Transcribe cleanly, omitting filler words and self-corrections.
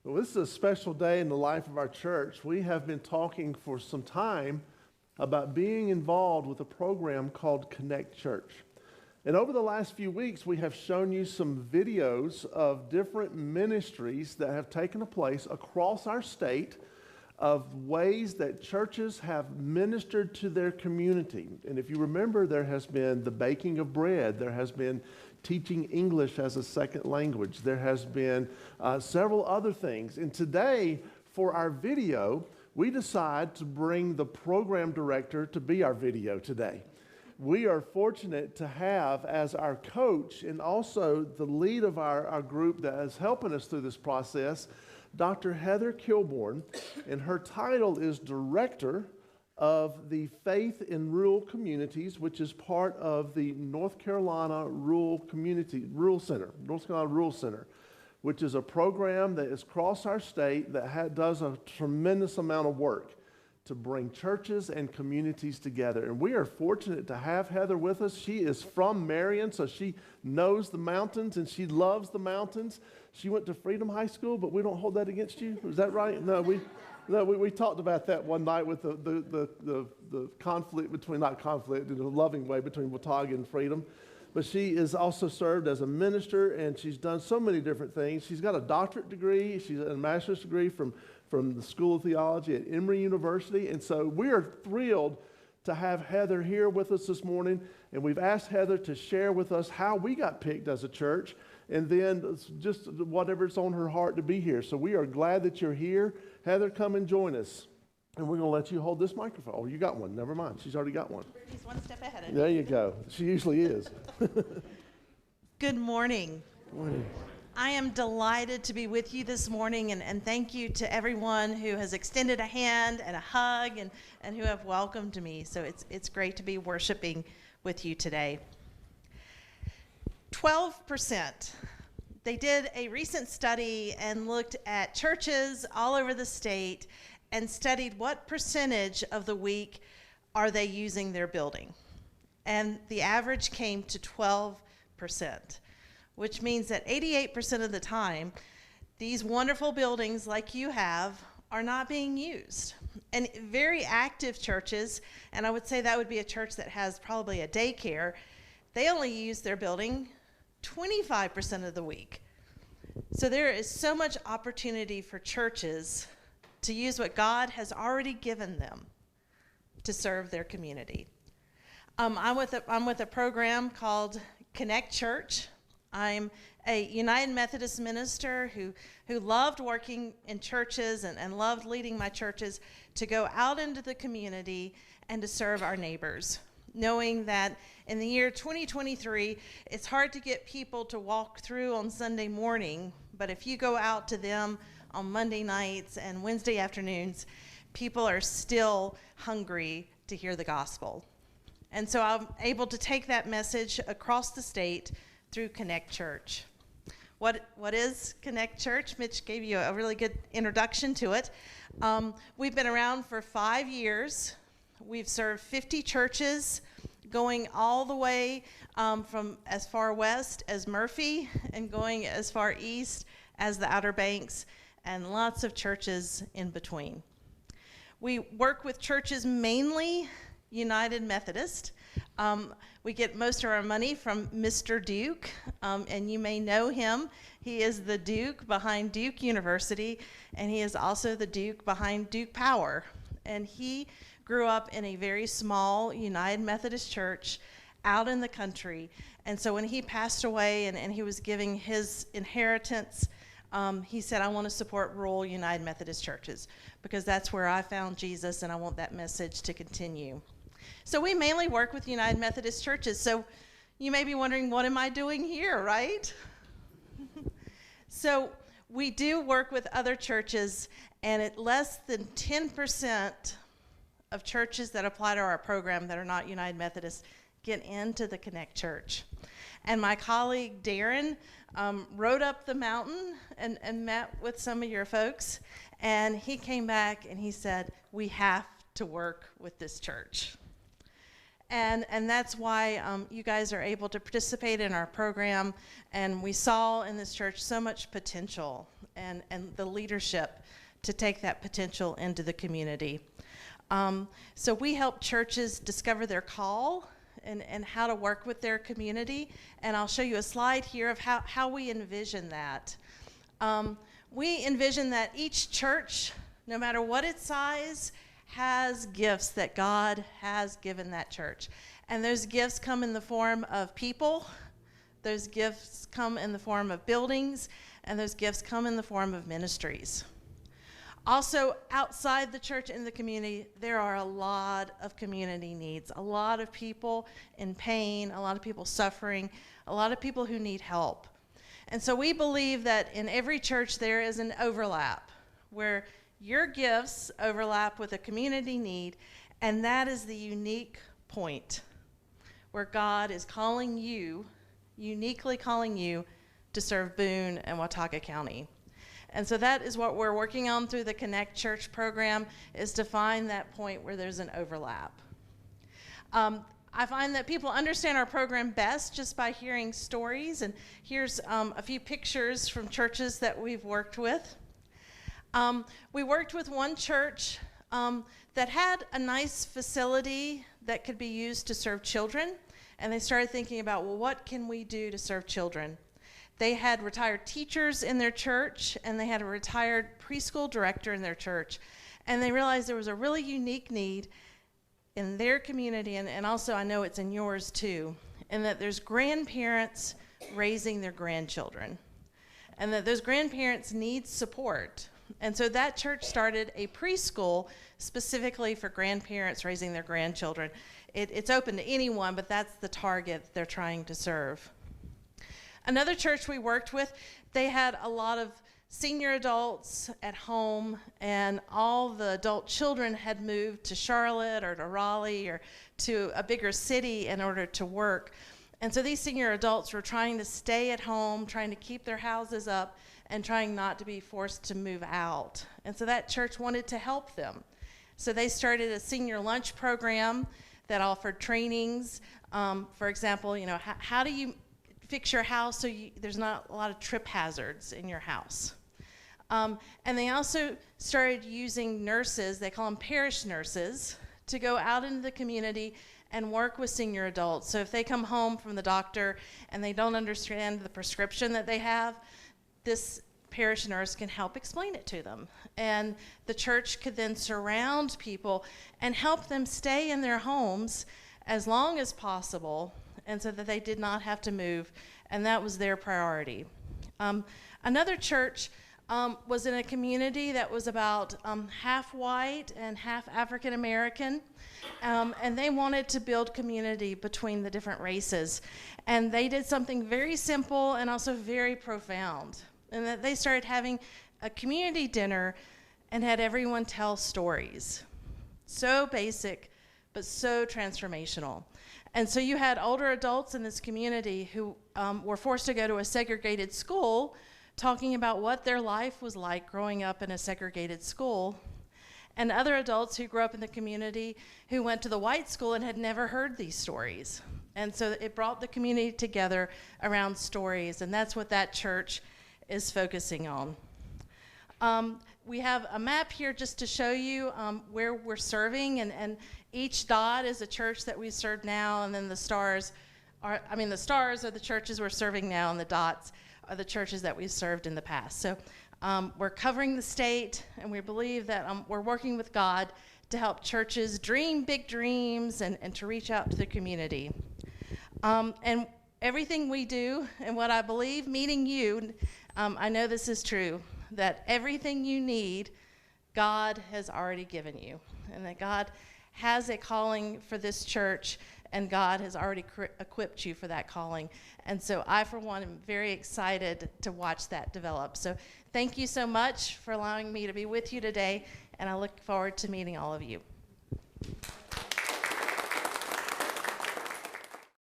Well, this is a special day in the life of our church. We have been talking for some time about being involved with a program called Connect Church. And over the last few weeks, we have shown you some videos of different ministries that have taken place across our state of ways that churches have ministered to their community. And if you remember, there has been the baking of bread, there has been teaching English as a second language, there has been several other things. And today, for our video, we decide to bring the program director to be our video today. We are fortunate to have as our coach and also the lead of our group that is helping us through this process, Dr. Heather Kilbourne, and her title is Director of the Faith in Rural Communities, which is part of the North Carolina Rural Center, which is a program that is across our state that does a tremendous amount of work to bring churches and communities together. And we are fortunate to have Heather with us. She is from Marion, so she knows the mountains and she loves the mountains. She went to Freedom High School, but we don't hold that against you. Is that right? No, we talked about that one night with the conflict between, not conflict, in a loving way, between Watauga and Freedom. But she is also served as a minister, and she's done so many different things. She's got a doctorate degree. She's a master's degree from the School of Theology at Emory University. And so we are thrilled to have Heather here with us this morning. And we've asked Heather to share with us how we got picked as a church, and then just whatever's on her heart to be here. So we are glad that you're here. Heather, come and join us. And we're going to let you hold this microphone. Oh, you got one. Never mind. She's already got one. Brittany's one step ahead of me. There you go. She usually is. Good morning. Good morning. I am delighted to be with you this morning, and thank you to everyone who has extended a hand and a hug and who have welcomed me. So it's great to be worshiping with you today. 12%. They did a recent study and looked at churches all over the state and studied what percentage of the week are they using their building. And the average came to 12%, which means that 88% of the time, these wonderful buildings like you have are not being used. And very active churches, and I would say that would be a church that has probably a daycare, they only use their building 25% of the week. So there is so much opportunity for churches to use what God has already given them to serve their community. I'm with a program called Connect Church. I'm a United Methodist minister who loved working in churches and loved leading my churches to go out into the community and to serve our neighbors, knowing that in the year 2023, it's hard to get people to walk through on Sunday morning, but if you go out to them on Monday nights and Wednesday afternoons, people are still hungry to hear the gospel. And so I'm able to take that message across the state through Connect Church. What is Connect Church? Mitch gave you a really good introduction to it. We've been around for 5 years. We've served 50 churches, going all the way from as far west as Murphy and going as far east as the Outer Banks, and lots of churches in between. We work with churches mainly United Methodist. We get most of our money from Mr. Duke, and you may know him. He is the Duke behind Duke University, and he is also the Duke behind Duke Power. And he grew up in a very small United Methodist church out in the country. And so when he passed away and he was giving his inheritance, he said, I want to support rural United Methodist churches because that's where I found Jesus, and I want that message to continue. So we mainly work with United Methodist churches. So you may be wondering, what am I doing here, right? So we do work with other churches, and at less than 10% of churches that apply to our program that are not United Methodist get into the Connect Church. And my colleague Darren rode up the mountain and met with some of your folks, and he came back and he said, we have to work with this church. And that's why you guys are able to participate in our program. And we saw in this church so much potential. and the leadership to take that potential into the community. So we help churches discover their call and how to work with their community. And I'll show you a slide here of how we envision that. We envision that each church, no matter what its size, has gifts that God has given that church. And those gifts come in the form of people, those gifts come in the form of buildings, and those gifts come in the form of ministries. Also, outside the church in the community, there are a lot of community needs, a lot of people in pain, a lot of people suffering, a lot of people who need help. And so we believe that in every church there is an overlap where your gifts overlap with a community need, and that is the unique point where God is calling you, uniquely calling you, to serve Boone and Watauga County. And so that is what we're working on through the Connect Church program, is to find that point where there's an overlap. I find that people understand our program best just by hearing stories, and here's a few pictures from churches that we've worked with. We worked with one church that had a nice facility that could be used to serve children, and they started thinking about, well, what can we do to serve children? They had retired teachers in their church, and they had a retired preschool director in their church, and they realized there was a really unique need in their community, and also I know it's in yours too, and that there's grandparents raising their grandchildren, and that those grandparents need support. And so that church started a preschool specifically for grandparents raising their grandchildren. It's open to anyone, but that's the target they're trying to serve. Another church we worked with, they had a lot of senior adults at home, and all the adult children had moved to Charlotte or to Raleigh or to a bigger city in order to work. And so these senior adults were trying to stay at home, trying to keep their houses up, and trying not to be forced to move out. And so that church wanted to help them. So they started a senior lunch program that offered trainings. For example, how do you fix your house so there's not a lot of trip hazards in your house? And they also started using nurses, they call them parish nurses, to go out into the community and work with senior adults. So if they come home from the doctor and they don't understand the prescription that they have, this parish nurse can help explain it to them. And the church could then surround people and help them stay in their homes as long as possible, and so that they did not have to move, and that was their priority. Another church was in a community that was about half white and half African American, and they wanted to build community between the different races. And they did something very simple and also very profound, and that they started having a community dinner and had everyone tell stories. So basic, but so transformational. And so you had older adults in this community who were forced to go to a segregated school, talking about what their life was like growing up in a segregated school, and other adults who grew up in the community who went to the white school and had never heard these stories. And so it brought the community together around stories, and that's what that church is focusing on. We have a map here just to show you where we're serving, and each dot is a church that we serve now, and then the stars are the churches we're serving now, and the dots are the churches that we've served in the past. So we're covering the state, and we believe that we're working with God to help churches dream big dreams and to reach out to the community. And everything we do, and what I believe, meeting you, I know this is true, that everything you need, God has already given you, and that God has a calling for this church, and God has already equipped you for that calling. And so I, for one, am very excited to watch that develop. So thank you so much for allowing me to be with you today, and I look forward to meeting all of you.